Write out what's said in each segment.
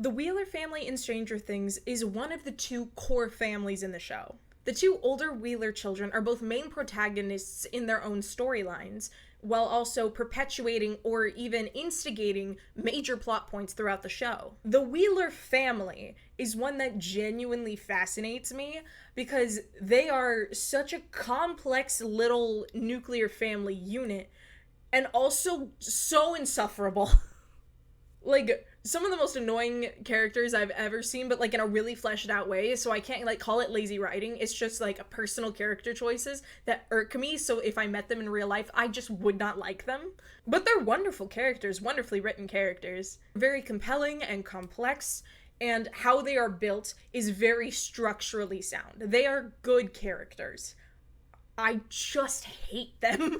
The Wheeler family in Stranger Things is one of the two core families in the show. The two older Wheeler children are both main protagonists in their own storylines, while also perpetuating or even instigating major plot points throughout the show. The Wheeler family is one that genuinely fascinates me because they are such a complex little nuclear family unit and also so insufferable. Like, some of the most annoying characters I've ever seen, but like in a really fleshed out way, so I can't like call it lazy writing. It's just like a personal character choices that irk me, so if I met them in real life, I just would not like them. But they're wonderful characters, wonderfully written characters. Very compelling and complex, and how they are built is very structurally sound. They are good characters. I just hate them.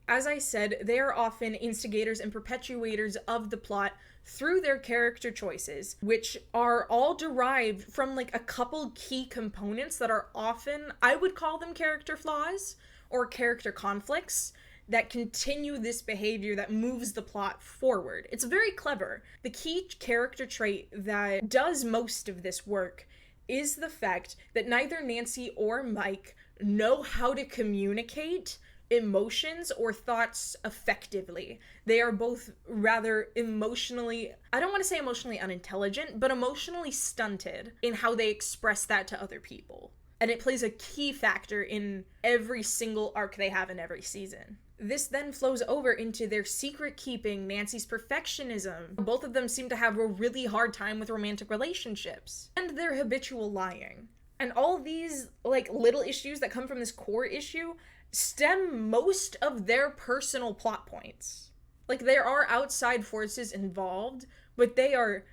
As I said, they are often instigators and perpetuators of the plot through their character choices, which are all derived from like a couple key components that are often, I would call them character flaws or character conflicts that continue this behavior that moves the plot forward. It's very clever. The key character trait that does most of this work is the fact that neither Nancy or Mike know how to communicate emotions or thoughts effectively. They are both rather emotionally, I don't want to say emotionally unintelligent, but emotionally stunted in how they express that to other people. And it plays a key factor in every single arc they have in every season. This then flows over into their secret keeping, Nancy's perfectionism. Both of them seem to have a really hard time with romantic relationships. And their habitual lying. And all these, like, little issues that come from this core issue stem most of their personal plot points. Like, there are outside forces involved, but they are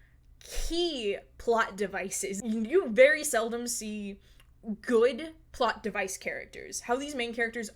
key plot devices. You very seldom see good plot device characters. How these main characters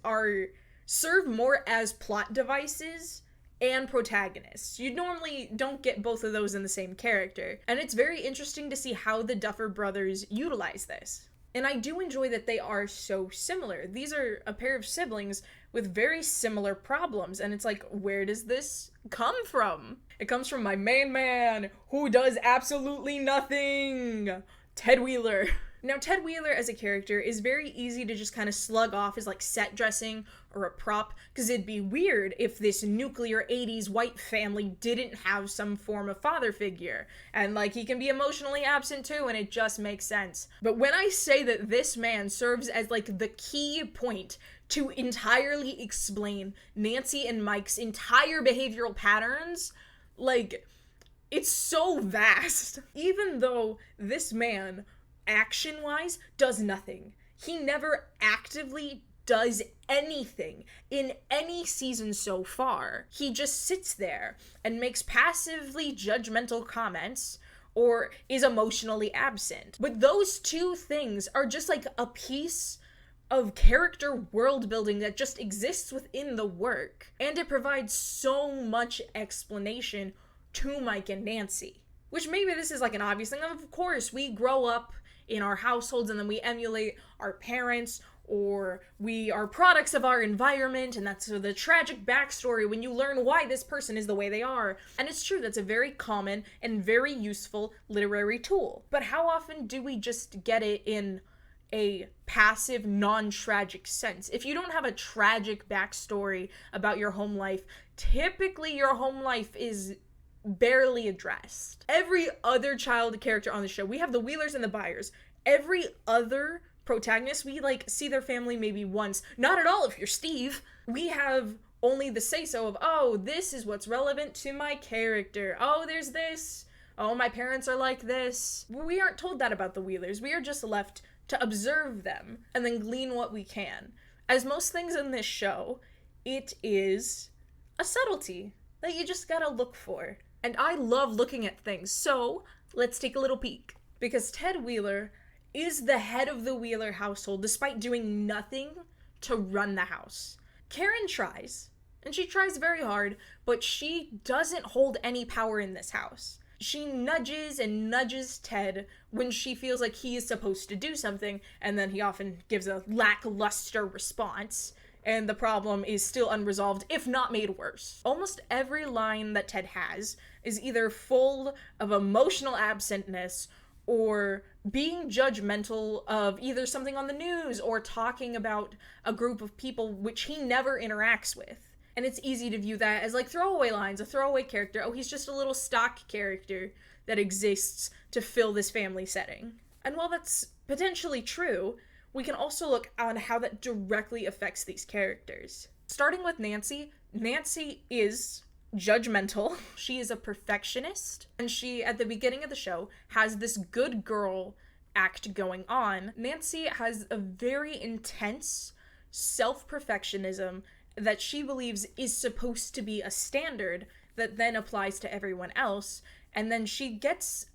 serve more as plot devices and protagonists. You normally don't get both of those in the same character, and it's very interesting to see how the Duffer brothers utilize this. And I do enjoy that they are so similar. These are a pair of siblings with very similar problems, and it's like, where does this come from? It comes from my main man, who does absolutely nothing! Ted Wheeler. Now, Ted Wheeler as a character is very easy to just kind of slug off as like set dressing or a prop, because it'd be weird if this nuclear 80s white family didn't have some form of father figure. And like, he can be emotionally absent too, and it just makes sense. But when I say that this man serves as like the key point to entirely explain Nancy and Mike's entire behavioral patterns, like, it's so vast. Even though this man, action-wise, does nothing. He never actively does anything in any season so far. He just sits there and makes passively judgmental comments or is emotionally absent. But those two things are just like a piece of character world building that just exists within the work. And it provides so much explanation to Mike and Nancy. Which maybe this is like an obvious thing. Of course, we grow up in our households and then we emulate our parents, or we are products of our environment, and that's the tragic backstory when you learn why this person is the way they are. And it's true, that's a very common and very useful literary tool. But how often do we just get it in a passive, non-tragic sense? If you don't have a tragic backstory about your home life, typically your home life is barely addressed. Every other child character on the show, we have the Wheelers and the Byers. Every other protagonist, we like see their family maybe once. Not at all if you're Steve. We have only the say-so of, oh, this is what's relevant to my character. Oh, there's this. Oh, my parents are like this. We aren't told that about the Wheelers. We are just left to observe them and then glean what we can. As most things in this show, it is a subtlety that you just gotta look for. And I love looking at things, so let's take a little peek. Because Ted Wheeler is the head of the Wheeler household despite doing nothing to run the house. Karen tries, and she tries very hard, but she doesn't hold any power in this house. She nudges and nudges Ted when she feels like he is supposed to do something, and then he often gives a lackluster response. and the problem is still unresolved, if not made worse. Almost every line that Ted has is either full of emotional absentness or being judgmental of either something on the news or talking about a group of people which he never interacts with. And it's easy to view that as like throwaway lines, a throwaway character. Oh, he's just a little stock character that exists to fill this family setting. And while that's potentially true, we can also look on how that directly affects these characters. Starting with Nancy, Nancy is judgmental. She is a perfectionist, and she, at the beginning of the show, has this good girl act going on. Nancy has a very intense self-perfectionism that she believes is supposed to be a standard that then applies to everyone else, and then she gets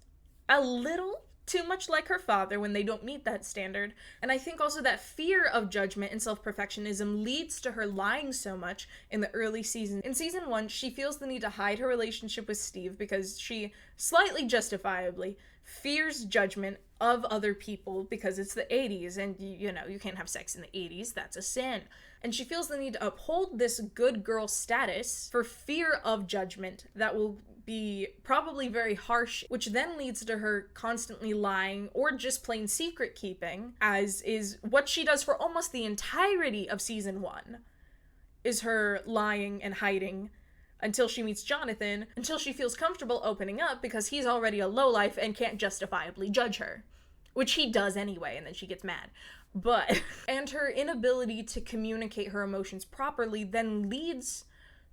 a little too much like her father when they don't meet that standard. And I think also that fear of judgment and self-perfectionism leads to her lying so much in the early seasons. In season 1, she feels the need to hide her relationship with Steve because she, slightly justifiably, fears judgment of other people because it's the 80s and, you know, you can't have sex in the 80s, that's a sin. And she feels the need to uphold this good girl status for fear of judgment that will be probably very harsh, which then leads to her constantly lying or just plain secret keeping, as is what she does for almost the entirety of season 1, is her lying and hiding until she meets Jonathan, until she feels comfortable opening up because he's already a lowlife and can't justifiably judge her, which he does anyway, and then she gets mad. But, and her inability to communicate her emotions properly then leads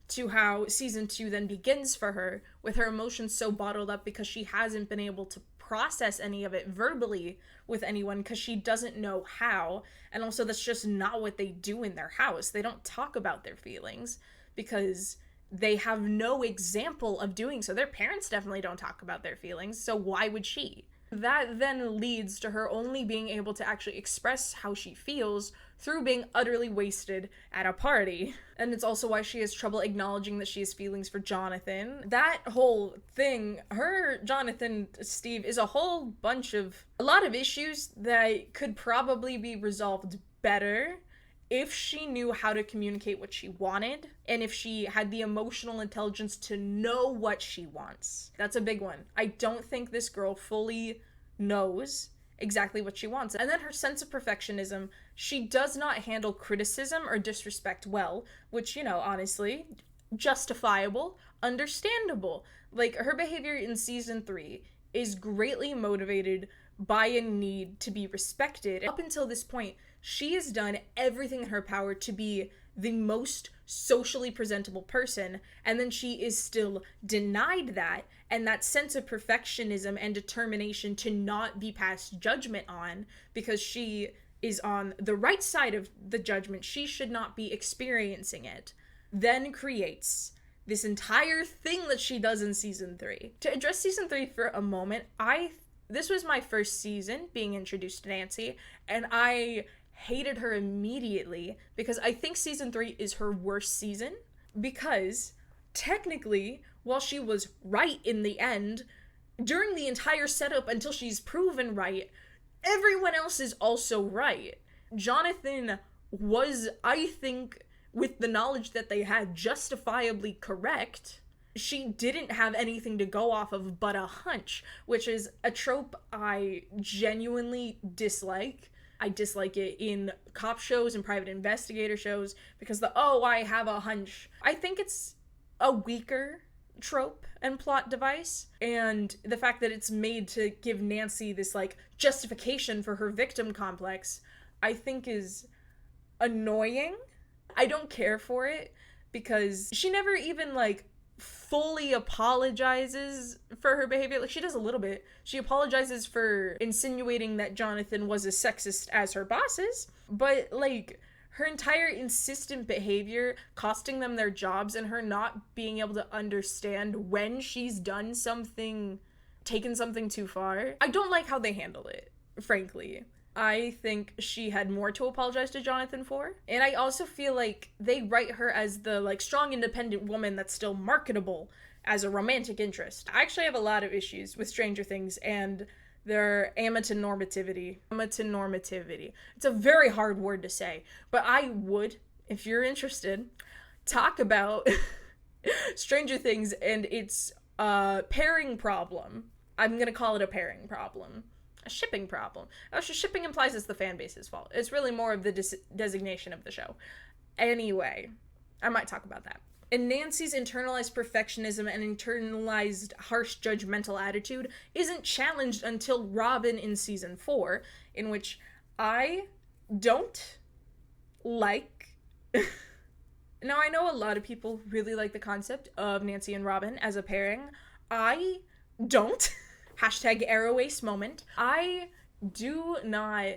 to how season 2 then begins for her, with her emotions so bottled up because she hasn't been able to process any of it verbally with anyone because she doesn't know how, and also that's just not what they do in their house. They don't talk about their feelings because they have no example of doing so. Their parents definitely don't talk about their feelings, so why would she? That then leads to her only being able to actually express how she feels through being utterly wasted at a party. And it's also why she has trouble acknowledging that she has feelings for Jonathan. That whole thing, her, Jonathan, Steve, is a whole bunch of, a lot of issues that could probably be resolved better if she knew how to communicate what she wanted, and if she had the emotional intelligence to know what she wants. That's a big one. I don't think this girl fully knows exactly what she wants. And then her sense of perfectionism, she does not handle criticism or disrespect well, which, you know, honestly, justifiable, understandable. Like, her behavior in season 3 is greatly motivated by a need to be respected. Up until this point, she has done everything in her power to be the most socially presentable person, and then she is still denied that, and that sense of perfectionism and determination to not be passed judgment on because she is on the right side of the judgment, she should not be experiencing it, then creates this entire thing that she does in season 3. To address season 3 for a moment, this was my first season being introduced to Nancy, and I hated her immediately because I think season 3 is her worst season, because technically, while she was right in the end, during the entire setup until she's proven right, everyone else is also right. Jonathan was, I think, with the knowledge that they had, justifiably correct. She didn't have anything to go off of but a hunch, which is a trope I genuinely dislike. I dislike it in cop shows and private investigator shows because I have a hunch. I think it's a weaker trope and plot device, and the fact that it's made to give Nancy this, like, justification for her victim complex, I think is annoying. I don't care for it because she never even, like, fully apologizes for her behavior. Like, she does a little bit. She apologizes for insinuating that Jonathan was as sexist as her bosses, but, like, her entire insistent behavior costing them their jobs and her not being able to understand when she's done something, taken something too far. I don't like how they handle it, frankly. I think she had more to apologize to Jonathan for. And I also feel like they write her as the, like, strong, independent woman that's still marketable as a romantic interest. I actually have a lot of issues with Stranger Things and their amatonormativity. Amatonormativity. It's a very hard word to say, but I would, if you're interested, talk about Stranger Things and its pairing problem. I'm gonna call it a pairing problem. A shipping problem. Actually, shipping implies it's the fan base's fault. It's really more of the designation of the show. Anyway, I might talk about that. And Nancy's internalized perfectionism and internalized harsh judgmental attitude isn't challenged until Robin in season 4, in which I don't like... Now, I know a lot of people really like the concept of Nancy and Robin as a pairing. I don't. Hashtag Arrow Ace moment. I do not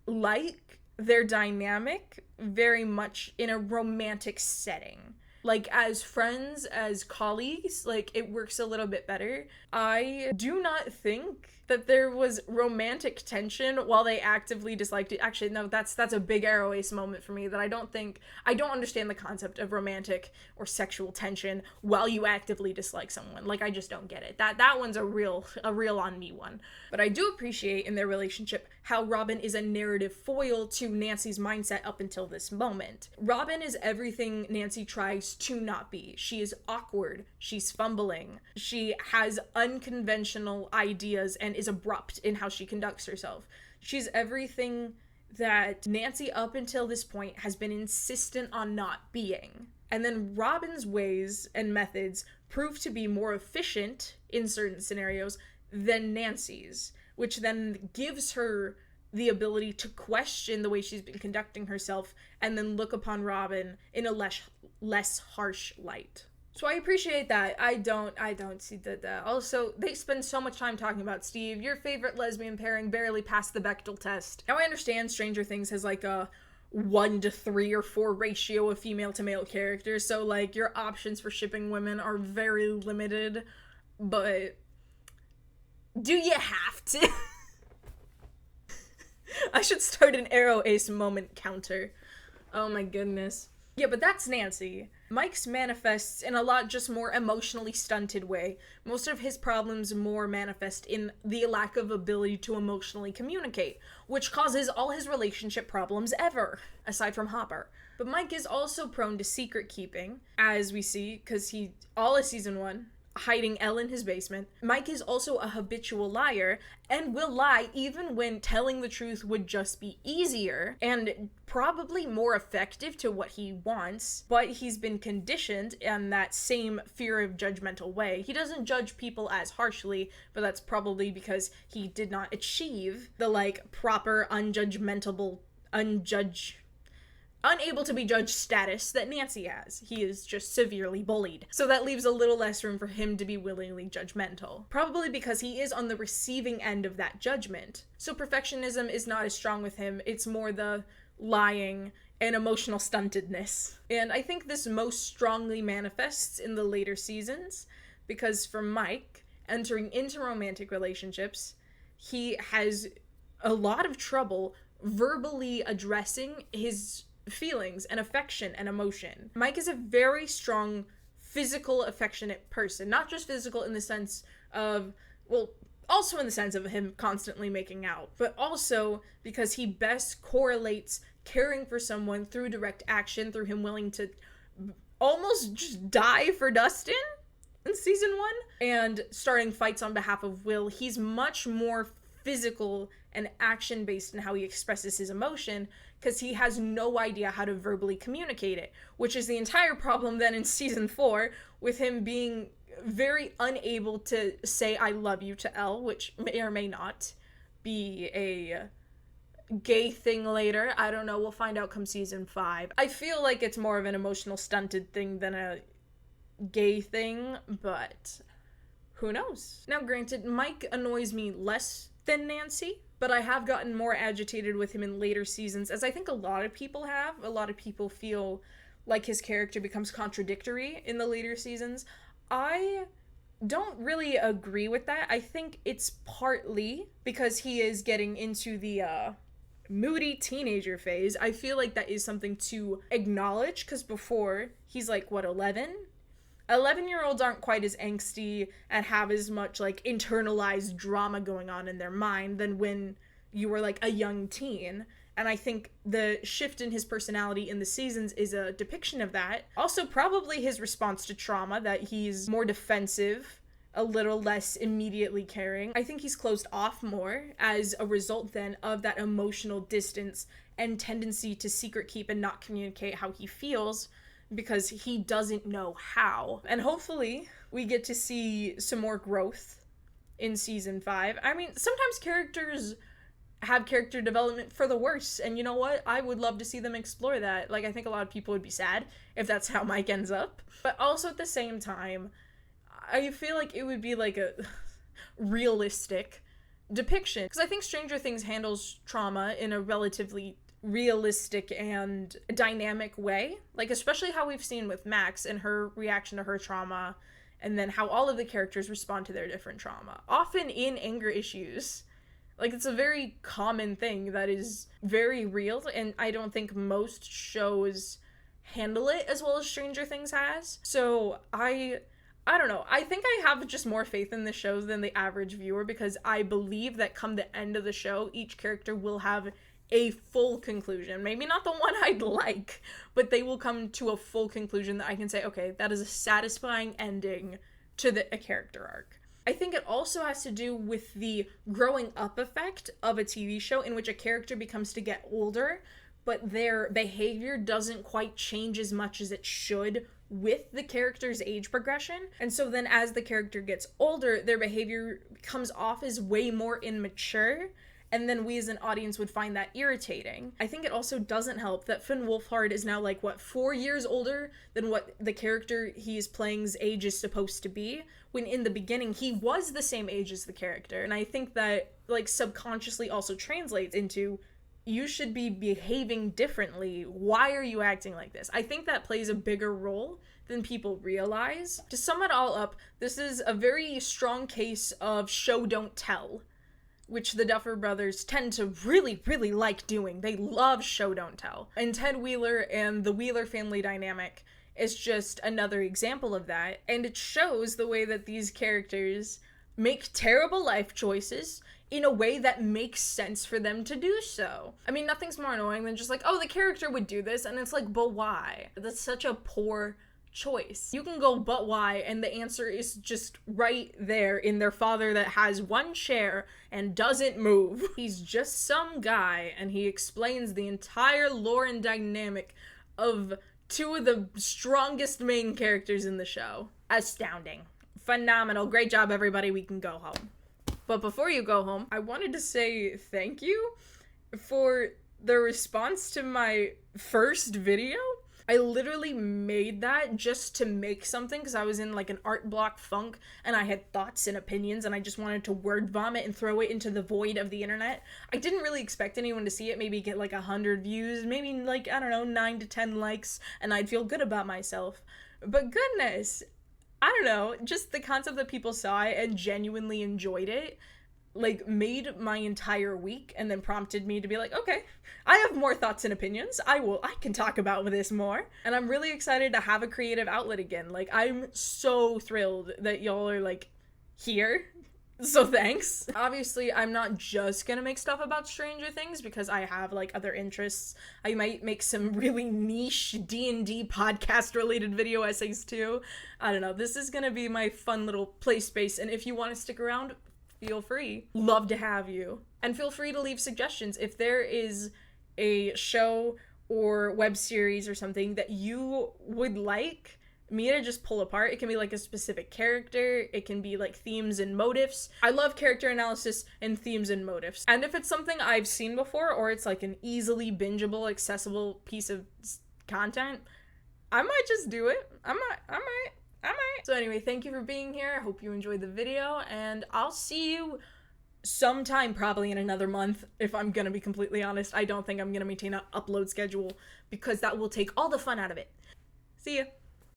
like their dynamic very much in a romantic setting. Like, as friends, as colleagues, like, it works a little bit better. I do not think that there was romantic tension while they actively disliked it. Actually, no, that's a big Arrow Ace moment for me, that I don't understand the concept of romantic or sexual tension while you actively dislike someone. Like, I just don't get it. That one's a real on me one. But I do appreciate in their relationship how Robin is a narrative foil to Nancy's mindset up until this moment. Robin is everything Nancy tries to not be. She is awkward. She's fumbling. She has unconventional ideas and is abrupt in how she conducts herself. She's everything that Nancy up until this point has been insistent on not being. And then Robin's ways and methods prove to be more efficient in certain scenarios than Nancy's, which then gives her the ability to question the way she's been conducting herself and then look upon Robin in a less harsh light. So I appreciate that. I don't see that. Also, they spend so much time talking about Steve, your favorite lesbian pairing barely passed the Bechdel test. Now I understand Stranger Things has like a 1 to 3 or 4 ratio of female to male characters, so like your options for shipping women are very limited, but do you have to? I should start an Arrow Ace moment counter. Oh my goodness. Yeah, but that's Nancy. Mike's manifests in a lot just more emotionally stunted way. Most of his problems more manifest in the lack of ability to emotionally communicate, which causes all his relationship problems ever, aside from Hopper. But Mike is also prone to secret keeping, as we see, because all of season 1, hiding Elle in his basement. Mike is also a habitual liar and will lie even when telling the truth would just be easier and probably more effective to what he wants, but he's been conditioned in that same fear of judgmental way. He doesn't judge people as harshly, but that's probably because he did not achieve the proper unable to be judged status that Nancy has. He is just severely bullied. So that leaves a little less room for him to be willingly judgmental. Probably because he is on the receiving end of that judgment. So perfectionism is not as strong with him. It's more the lying and emotional stuntedness. And I think this most strongly manifests in the later seasons, because for Mike, entering into romantic relationships, he has a lot of trouble verbally addressing his feelings and affection and emotion. Mike is a very strong physical, affectionate person. Not just physical in the sense of, also in the sense of him constantly making out, but also because he best correlates caring for someone through direct action, through him willing to almost just die for Dustin in season 1, and starting fights on behalf of Will. He's much more physical and action-based in how he expresses his emotion, because he has no idea how to verbally communicate it, which is the entire problem then in season 4, with him being very unable to say I love you to Elle, which may or may not be a gay thing later. I don't know, we'll find out come season 5. I feel like it's more of an emotional stunted thing than a gay thing, but who knows? Now granted, Mike annoys me less than Nancy, but I have gotten more agitated with him in later seasons, as I think a lot of people have. A lot of people feel like his character becomes contradictory in the later seasons. I don't really agree with that. I think it's partly because he is getting into the moody teenager phase. I feel like that is something to acknowledge, because before, he's 11? 11-year-olds aren't quite as angsty and have as much internalized drama going on in their mind than when you were a young teen. And I think the shift in his personality in the seasons is a depiction of that. Also, probably his response to trauma, that he's more defensive, a little less immediately caring. I think he's closed off more as a result then of that emotional distance and tendency to secret keep and not communicate how he feels, because he doesn't know how. And hopefully we get to see some more growth in season 5. I mean, sometimes characters have character development for the worse, and you know what? I would love to see them explore that. Like, I think a lot of people would be sad if that's how Mike ends up. But also at the same time, I feel like it would be like a realistic depiction. Because I think Stranger Things handles trauma in a relatively realistic and dynamic way. Like, especially how we've seen with Max and her reaction to her trauma, and then how all of the characters respond to their different trauma. Often in anger issues. Like, it's a very common thing that is very real, and I don't think most shows handle it as well as Stranger Things has. So I don't know. I think I have just more faith in the show than the average viewer, because I believe that come the end of the show, each character will have a full conclusion. Maybe not the one I'd like, but they will come to a full conclusion that I can say, okay, that is a satisfying ending to a character arc. I think it also has to do with the growing up effect of a TV show in which a character becomes to get older, but their behavior doesn't quite change as much as it should with the character's age progression. And so then as the character gets older, their behavior comes off as way more immature, and then we as an audience would find that irritating. I think it also doesn't help that Finn Wolfhard is now 4 years older than what the character he's playing's age is supposed to be, when in the beginning he was the same age as the character. And I think that subconsciously also translates into, you should be behaving differently. Why are you acting like this? I think that plays a bigger role than people realize. To sum it all up, this is a very strong case of show don't tell, which the Duffer Brothers tend to really, really like doing. They love show don't tell. And Ted Wheeler and the Wheeler family dynamic is just another example of that. And it shows the way that these characters make terrible life choices in a way that makes sense for them to do so. I mean, nothing's more annoying than just oh, the character would do this, and it's but why? That's such a poor choice. You can go, but why? And the answer is just right there in their father that has one chair and doesn't move. He's just some guy, and he explains the entire lore and dynamic of two of the strongest main characters in the show. Astounding. Phenomenal. Great job, everybody. We can go home. But before you go home, I wanted to say thank you for the response to my first video. I literally made that just to make something because I was in an art block funk and I had thoughts and opinions and I just wanted to word vomit and throw it into the void of the internet. I didn't really expect anyone to see it, maybe get 100 views, maybe 9 to 10 likes, and I'd feel good about myself. But goodness, I don't know, just the concept that people saw it and genuinely enjoyed it made my entire week, and then prompted me to be okay, I have more thoughts and opinions. I can talk about this more. And I'm really excited to have a creative outlet again. I'm so thrilled that y'all are here. So thanks. Obviously, I'm not just gonna make stuff about Stranger Things because I have other interests. I might make some really niche D&D podcast related video essays too. I don't know. This is gonna be my fun little play space, and if you want to stick around, feel free. Love to have you. And feel free to leave suggestions. If there is a show or web series or something that you would like me to just pull apart, it can be a specific character, it can be themes and motifs. I love character analysis and themes and motifs. And if it's something I've seen before, or it's an easily bingeable, accessible piece of content, I might just do it. I might. So anyway, thank you for being here. I hope you enjoyed the video, and I'll see you sometime probably in another month. If I'm gonna be completely honest, I don't think I'm gonna maintain an upload schedule because that will take all the fun out of it. See ya.